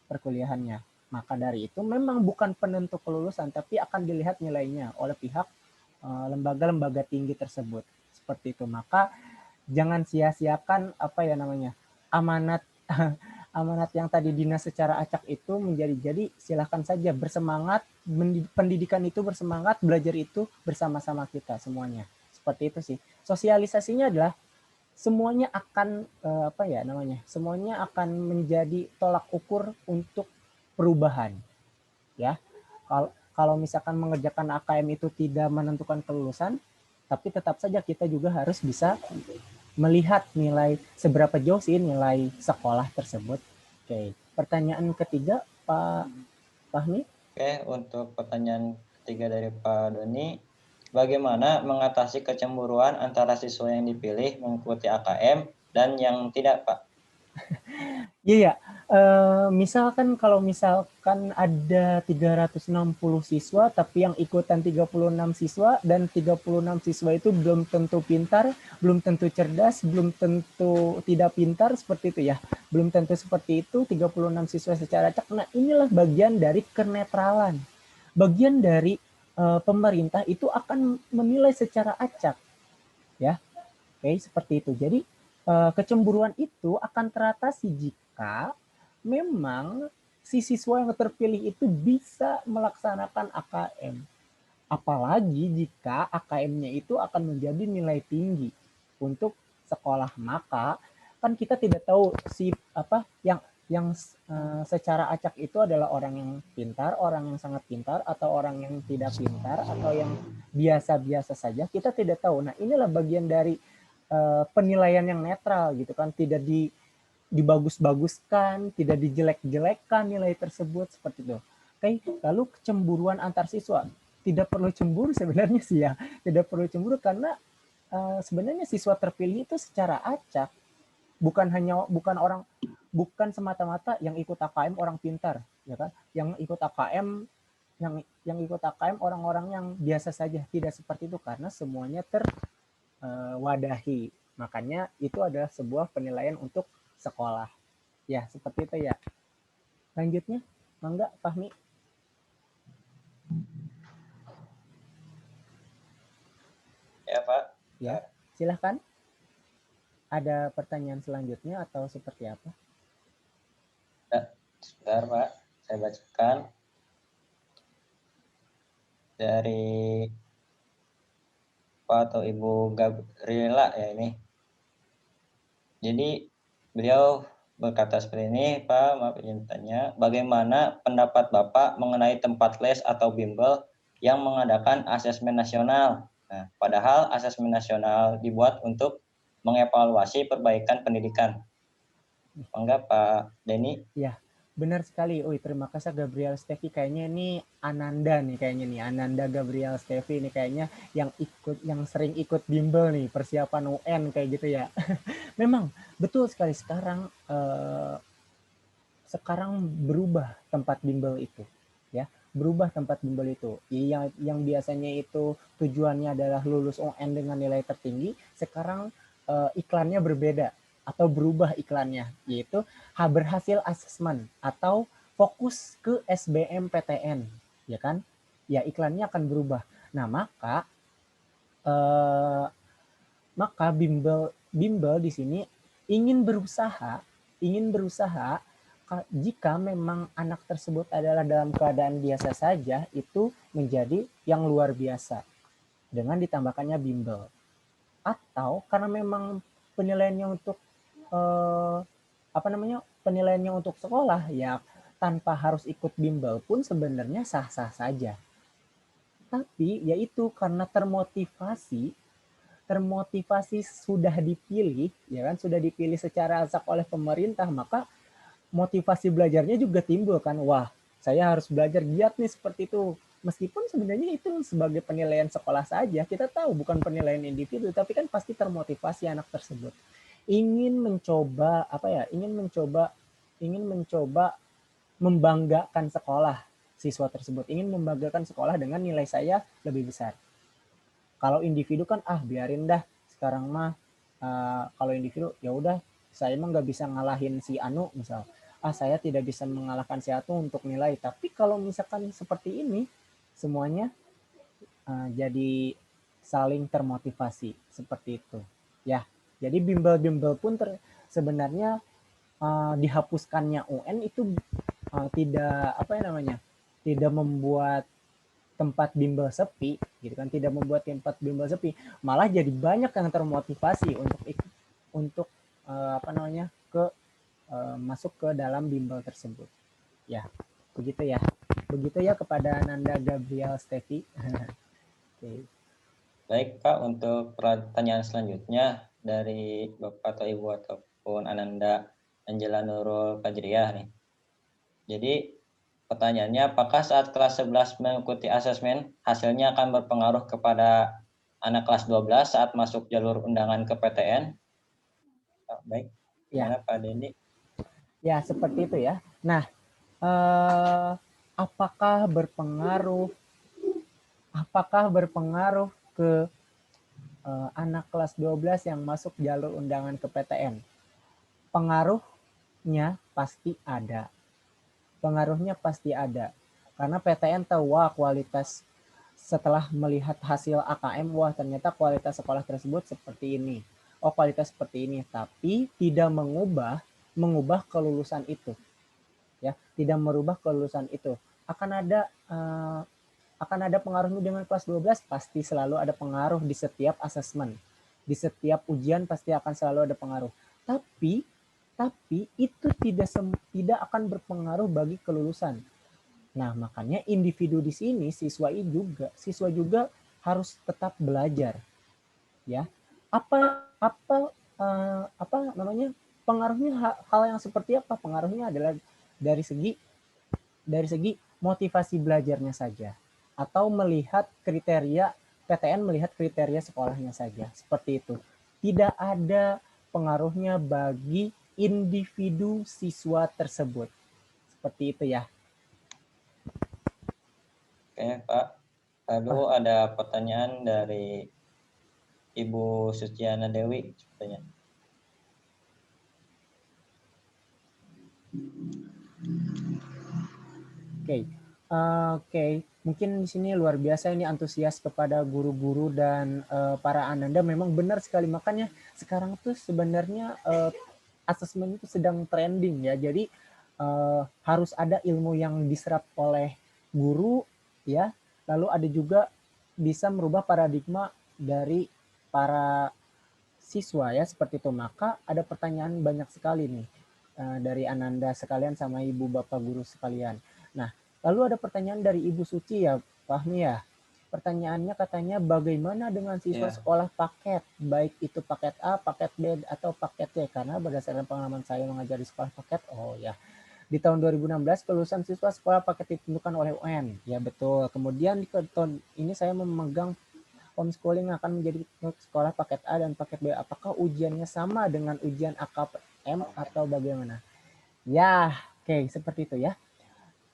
perkuliahannya. Maka dari itu memang bukan penentu kelulusan, tapi akan dilihat nilainya oleh pihak lembaga-lembaga tinggi tersebut. Seperti itu. Maka jangan sia-siakan amanat amanat yang tadi dinas secara acak itu jadi silahkan saja bersemangat, pendidikan itu bersemangat, belajar itu bersama-sama kita semuanya. Seperti itu sih. Sosialisasinya adalah semuanya akan semuanya akan menjadi tolak ukur untuk perubahan, ya. Kalau misalkan mengerjakan AKM itu tidak menentukan kelulusan, tapi tetap saja kita juga harus bisa melihat nilai seberapa jauh sih nilai sekolah tersebut. Oke, pertanyaan ketiga Pak Fahmi. Oke, untuk pertanyaan ketiga dari Pak Doni, bagaimana mengatasi kecemburuan antara siswa yang dipilih mengikuti AKM dan yang tidak, Pak? Iya, misalkan kalau misalkan ada 360 siswa, tapi yang ikutan 36 siswa, dan 36 siswa itu belum tentu pintar, belum tentu cerdas, belum tentu tidak pintar, seperti itu ya. Belum tentu seperti itu, 36 siswa secara acak. Nah, inilah bagian dari kenetralan. Bagian dari pemerintah itu akan menilai secara acak, ya. Oke, seperti itu. Jadi kecemburuan itu akan teratasi jika memang si siswa yang terpilih itu bisa melaksanakan AKM. Apalagi jika AKM-nya itu akan menjadi nilai tinggi untuk sekolah, maka kan kita tidak tahu si apa yang secara acak itu adalah orang yang pintar, orang yang sangat pintar, atau orang yang tidak pintar, atau yang biasa-biasa saja. Kita tidak tahu. Nah, inilah bagian dari penilaian yang netral gitu kan, tidak dibagus-baguskan, tidak dijelek-jelekkan nilai tersebut, seperti itu. Oke, lalu kecemburuan antar siswa. Tidak perlu cemburu sebenarnya sih ya. Tidak perlu cemburu karena sebenarnya siswa terpilih itu secara acak, bukan semata-mata yang ikut AKM orang pintar, ya kan? Yang ikut AKM yang ikut AKM orang-orang yang biasa saja, tidak seperti itu karena semuanya terwadahi. Makanya itu adalah sebuah penilaian untuk sekolah. Ya, seperti itu ya. Lanjutnya, Mangga, Fahmi. Ya, Pak. Ya, silahkan. Ada pertanyaan selanjutnya atau seperti apa? Sebentar, Pak. Saya bacakan dari Pak atau Ibu Gabriela ya ini. Jadi beliau berkata seperti ini, Pak, maaf izin tanya, bagaimana pendapat Bapak mengenai tempat les atau bimbel yang mengadakan asesmen nasional? Nah, padahal asesmen nasional dibuat untuk mengevaluasi perbaikan pendidikan. Mangga Pak Denny. Ya, benar sekali. Oh, terima kasih Gabriel Stevi. Kayaknya ini Ananda nih, kayaknya nih Ananda Gabriel Stevi nih kayaknya yang sering ikut bimbel nih, persiapan UN kayak gitu ya. Memang betul sekali sekarang berubah tempat bimbel itu, ya. Berubah tempat bimbel itu. Yang biasanya itu tujuannya adalah lulus UN dengan nilai tertinggi, sekarang iklannya berbeda atau berubah iklannya, yaitu berhasil asesmen atau fokus ke SBMPTN, ya kan? Ya, iklannya akan berubah. Nah, maka bimbel di sini ingin berusaha jika memang anak tersebut adalah dalam keadaan biasa saja, itu menjadi yang luar biasa dengan ditambahkannya bimbel. Atau karena memang penilaiannya untuk penilaiannya untuk sekolah, ya tanpa harus ikut bimbel pun sebenarnya sah-sah saja. Tapi yaitu karena termotivasi sudah dipilih, ya kan, sudah dipilih secara acak oleh pemerintah, maka motivasi belajarnya juga timbul kan. Wah, saya harus belajar giat nih, seperti itu. Meskipun sebenarnya itu sebagai penilaian sekolah saja, kita tahu bukan penilaian individu, tapi kan pasti termotivasi anak tersebut. Ingin mencoba membanggakan sekolah, siswa tersebut ingin membanggakan sekolah dengan nilai saya lebih besar. Kalau individu kan biarin dah, sekarang mah kalau individu ya udah, saya emang nggak bisa ngalahin si Anu misal. Saya tidak bisa mengalahkan si Anu untuk nilai. Tapi kalau misalkan seperti ini, semuanya jadi saling termotivasi seperti itu. Ya, jadi bimbel-bimbel pun sebenarnya dihapuskannya UN itu tidak membuat tempat bimbel sepi, gitu kan, tidak membuat tempat bimbel sepi, malah jadi banyak yang termotivasi untuk masuk ke dalam bimbel tersebut. Ya, begitu ya kepada Nanda Gabriel Stevi. Okay. Baik Pak, untuk pertanyaan selanjutnya dari Bapak atau Ibu ataupun Ananda Angela Nurul Fajriyah nih. Jadi pertanyaannya, apakah saat kelas 11 mengikuti asesmen, hasilnya akan berpengaruh kepada anak kelas 12 saat masuk jalur undangan ke PTN? Baik, gimana Pak Dendi? Ya, seperti itu ya. Nah, eh, apakah berpengaruh ke anak kelas 12 yang masuk jalur undangan ke PTN? Pengaruhnya pasti ada. Karena PTN tahu, wah, kualitas setelah melihat hasil AKM, wah, ternyata kualitas sekolah tersebut seperti ini. Oh, kualitas seperti ini, tapi tidak mengubah kelulusan itu. Ya, tidak merubah kelulusan itu. Akan ada pengaruhnya dengan kelas 12, pasti selalu ada pengaruh di setiap asesmen. Di setiap ujian pasti akan selalu ada pengaruh. Tapi itu tidak akan berpengaruh bagi kelulusan. Nah, makanya individu di sini siswa juga harus tetap belajar. Ya. Apa namanya? Pengaruhnya hal yang seperti apa? Pengaruhnya adalah dari segi motivasi belajarnya saja, atau melihat kriteria PTN, melihat kriteria sekolahnya saja, seperti itu. Tidak ada pengaruhnya bagi individu siswa tersebut, seperti itu ya. Oke, Pak. Lalu ada pertanyaan dari Ibu Suciana Dewi sepertinya. Oke. Mungkin di sini luar biasa ini antusias kepada guru-guru dan para ananda, memang benar sekali. Makanya sekarang tuh sebenarnya asesmen itu sedang trending ya. Jadi harus ada ilmu yang diserap oleh guru ya. Lalu ada juga bisa merubah paradigma dari para siswa ya, seperti itu. Maka ada pertanyaan banyak sekali nih dari ananda sekalian sama ibu bapak guru sekalian. Nah, lalu ada pertanyaan dari Ibu Suci ya, Fahmi ya. Pertanyaannya katanya, bagaimana dengan siswa sekolah paket, baik itu paket A, paket B, atau paket C? Karena berdasarkan pengalaman saya mengajar di sekolah paket, di tahun 2016 kelulusan siswa sekolah paket ditentukan oleh UN. Ya betul. Kemudian di tahun ini saya memegang homeschooling akan menjadi sekolah paket A dan paket B. Apakah ujiannya sama dengan ujian AKM atau bagaimana? Ya, oke, seperti itu ya.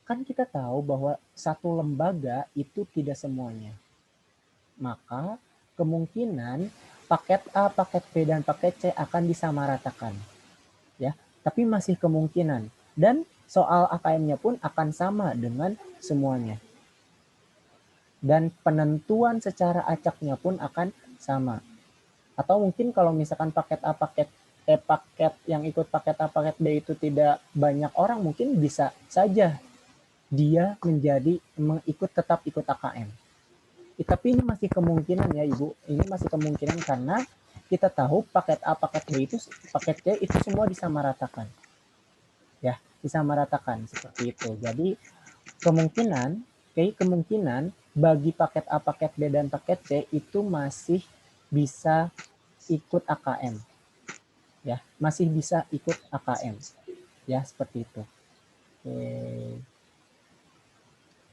Kan kita tahu bahwa satu lembaga itu tidak semuanya. Maka kemungkinan paket A, paket B, dan paket C akan disamaratakan. Ya, tapi masih kemungkinan. Dan soal AKM-nya pun akan sama dengan semuanya. Dan penentuan secara acaknya pun akan sama. Atau mungkin kalau misalkan paket A, paket yang ikut paket A, paket B itu tidak banyak orang, mungkin bisa saja dia tetap ikut AKM. Tapi ini masih kemungkinan ya Ibu, ini masih kemungkinan karena kita tahu paket A, paket B itu, paket C itu semua disamaratakan. Ya, disamaratakan seperti itu. Jadi kemungkinan bagi paket A, paket B, dan paket C itu masih bisa ikut AKM. Ya, masih bisa ikut AKM. Ya, seperti itu. Oke.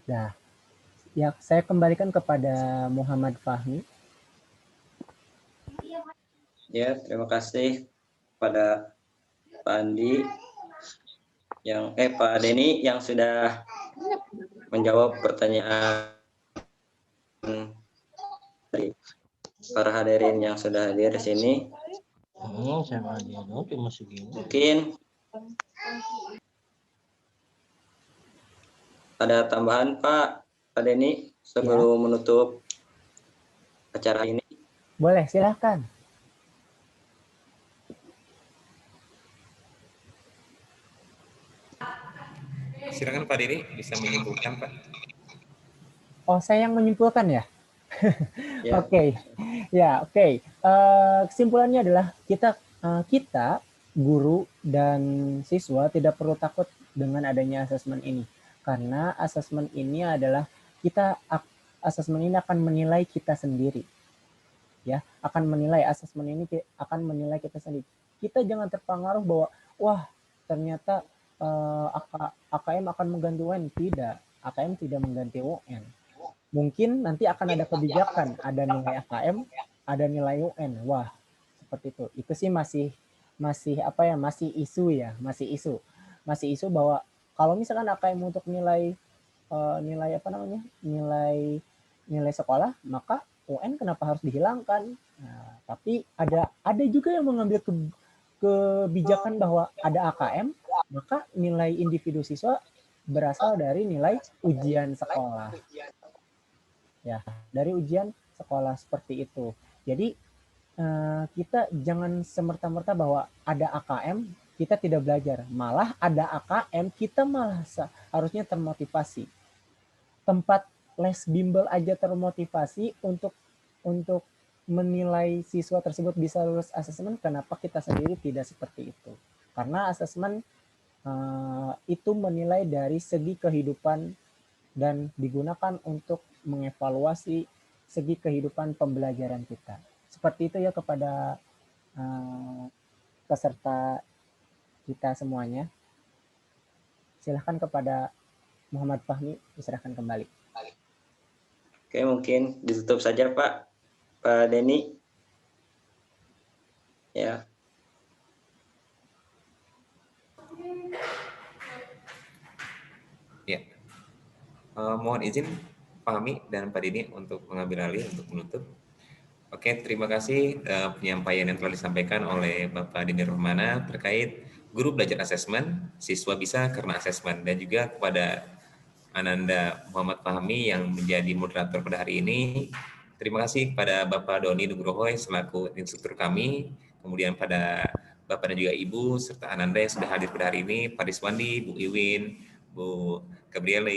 Nah, ya saya kembalikan kepada Muhammad Fahmi. Ya, terima kasih pada Pak Andi Pak Denny yang sudah menjawab pertanyaan dari para hadirin yang sudah hadir di sini. Mungkin ada tambahan Pak Denny sebelum menutup acara ini? Boleh, silahkan. Silakan Pak Denny, bisa menyimpulkan Pak. Oh, saya yang menyimpulkan ya? Ya. Oke. Ya, oke. Kesimpulannya adalah kita guru dan siswa tidak perlu takut dengan adanya asesmen ini. Karena asesmen ini adalah asesmen ini akan menilai kita sendiri. Ya, akan menilai kita sendiri. Kita jangan terpengaruh bahwa wah, ternyata AKM akan mengganti UN. Tidak, AKM tidak mengganti UN. Mungkin nanti akan ada kebijakan, ada nilai AKM, ada nilai UN. Wah, seperti itu. Itu sih masih isu ya, masih isu. masih isu bahwa kalau misalkan AKM untuk nilai nilai sekolah, maka UN kenapa harus dihilangkan? Nah, tapi ada juga yang mengambil kebijakan bahwa ada AKM, maka nilai individu siswa berasal dari nilai ujian sekolah. Ya, dari ujian sekolah seperti itu. Jadi kita jangan semerta-merta bahwa ada AKM kita tidak belajar. Malah ada AKM kita malah harusnya termotivasi. Tempat les bimbel aja termotivasi untuk menilai siswa tersebut bisa lulus asesmen, kenapa kita sendiri tidak seperti itu? Karena asesmen itu menilai dari segi kehidupan dan digunakan untuk mengevaluasi segi kehidupan pembelajaran kita. Seperti itu ya kepada peserta kita semuanya. Silahkan kepada Muhammad Fahmi, diserahkan kembali. Oke, mungkin ditutup saja Pak Denny. Ya. Ya. Mohon izin Pak Fahmi dan Pak Denny untuk mengambil alih untuk menutup. Oke, terima kasih penyampaian yang telah disampaikan oleh Bapak Denny Rohmana terkait guru belajar asesmen, siswa bisa karena asesmen, dan juga kepada Ananda Muhammad Fahmi yang menjadi moderator pada hari ini. Terima kasih kepada Bapak Doni Nugroho selaku instruktur kami, kemudian pada Bapak dan juga Ibu serta Ananda yang sudah hadir pada hari ini, Pak Riswandi, Bu Iwin, Bu Gabriela,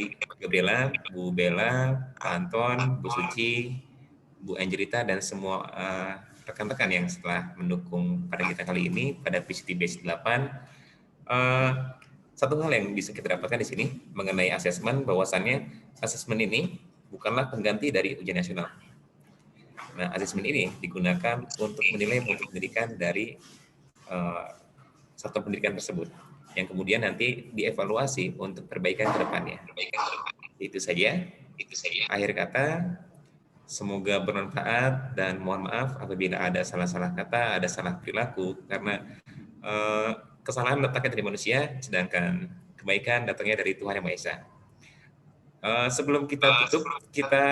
Bu Bella, Pak Anton, Bu Suci, Bu Angelita, dan semua rekan-rekan yang setelah mendukung pada kita kali ini pada PCT Base 8. Satu hal yang bisa kita dapatkan di sini mengenai asesmen, bahwasannya asesmen ini bukanlah pengganti dari ujian nasional. Nah, asesmen ini digunakan untuk menilai mutu pendidikan dari satuan pendidikan tersebut, yang kemudian nanti dievaluasi untuk perbaikan ke depannya. Itu saja. Akhir kata, semoga bermanfaat dan mohon maaf apabila ada salah-salah kata, ada salah perilaku, karena kesalahan letaknya dari manusia, sedangkan kebaikan datangnya dari Tuhan Yang Maha Esa. Sebelum kita tutup, kita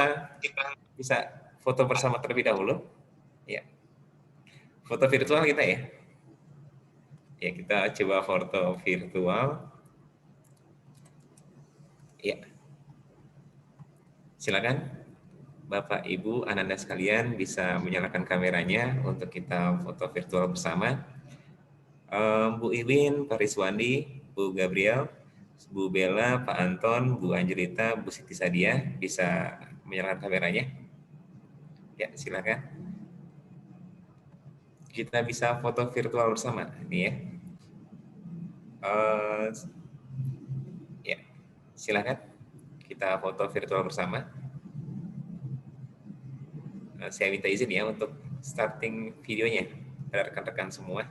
bisa foto bersama terlebih dahulu. Ya, foto virtual kita ya. Ya, kita coba foto virtual. Ya, silakan Bapak, Ibu, Ananda sekalian bisa menyalakan kameranya untuk kita foto virtual bersama. Bu Iwin, Pak Riswandi, Bu Gabriel, Bu Bella, Pak Anton, Bu Angelita, Bu Siti Sadia bisa menyalakan kameranya. Ya, silakan. Kita bisa foto virtual bersama, ini ya. Ya, silakan. Kita foto virtual bersama. Saya minta izin ya untuk starting videonya pada rekan-rekan semua.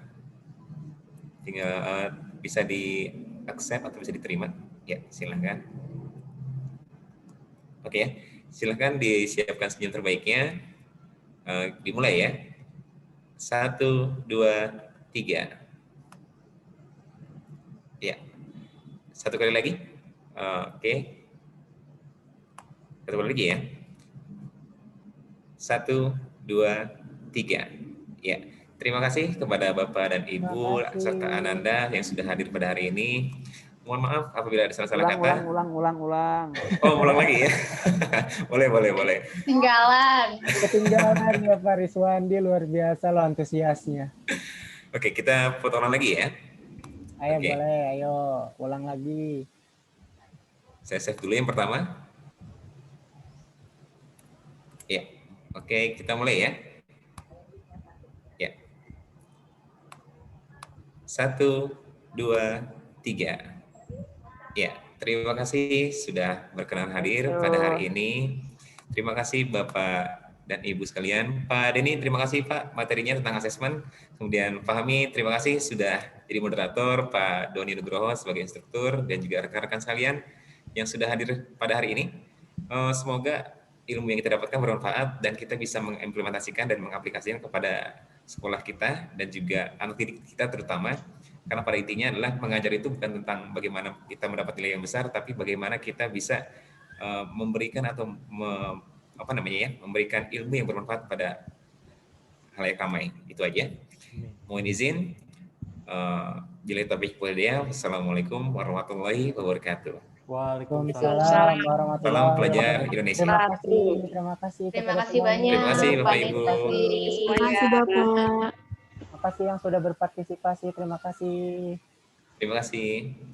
Tinggal bisa di accept atau bisa diterima. Ya, silakan. Oke ya, silakan disiapkan senyum terbaiknya. Dimulai ya. 1, 2, 3. Ya. Satu kali lagi. Oke. Satu kali lagi ya. 1, 2, 3. Ya. Terima kasih kepada Bapak dan Ibu serta Ananda yang sudah hadir pada hari ini. Mohon maaf apabila ada salah-salah kata. Ulang. Oh, ulang lagi ya. boleh. Ketinggalan ya Pak Riswandi, luar biasa loh antusiasnya. Oke, kita foto ulang lagi ya. Ayo boleh, ayo ulang lagi. Saya save dulu yang pertama. Ya, oke, kita mulai ya. Ya. 1, 2, 3. Ya, terima kasih sudah berkenan hadir pada hari ini. Terima kasih Bapak dan Ibu sekalian. Pak Denny, terima kasih Pak materinya tentang asesmen. Kemudian Pak Fahmi, terima kasih sudah jadi moderator. Pak Doni Nugroho sebagai instruktur, dan juga rekan-rekan sekalian yang sudah hadir pada hari ini. Semoga ilmu yang kita dapatkan bermanfaat dan kita bisa mengimplementasikan dan mengaplikasikan kepada sekolah kita dan juga anak didik kita terutama. Karena pada intinya adalah mengajar itu bukan tentang bagaimana kita mendapat nilai yang besar, tapi bagaimana kita bisa memberikan atau memberikan ilmu yang bermanfaat pada halayak ramai. Itu aja. Mohon izin. Bila taufiq wal hidayah. Wassalamualaikum warahmatullahi wabarakatuh. Waalaikumsalam Salam warahmatullahi pelajar wabarakatuh. Indonesia. Terima kasih Terima kepada kasih semuanya. banyak. Terima kasih Bapak Ibu. Terima kasih Bapak. Terima kasih yang sudah berpartisipasi. Terima kasih. Terima kasih.